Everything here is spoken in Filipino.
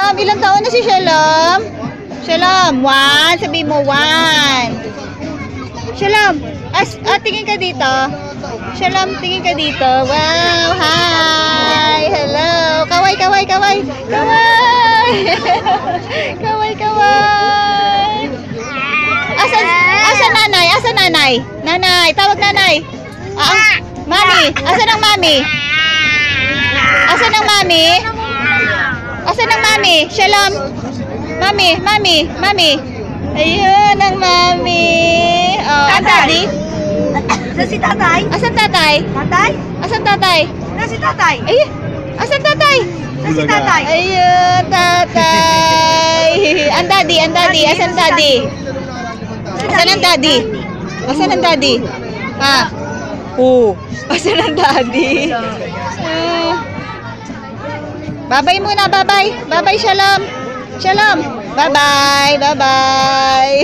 Shalom, ilang taon na si Shalom? Shalom, 1. Sabi mo, 1. Shalom, tingin ka dito. Shalom, tingin ka dito. Wow, hi. Hello. Kaway, kaway, kaway. Kaway. Kaway, kaway. Asan nanay? Asan nanay? Nanay, tawag nanay. Mami, asan ang mami? Asan ang mami? Asan ang mami? Shalom. Mami, mami, mami. Ayun ang mami. Oh, ang daddy? Asan si tatay? Asan tatay? Tatay? Asan tatay? Asan si tatay? Ay, asan tatay? Asan si tatay? Ayun, tatay. Ang daddy, ang daddy. Asan daddy? Asan ang daddy? Asan ang daddy? Asan ang daddy? Bye-bye muna, bye-bye. Bye-bye, Shalom. Shalom. Bye-bye, bye-bye.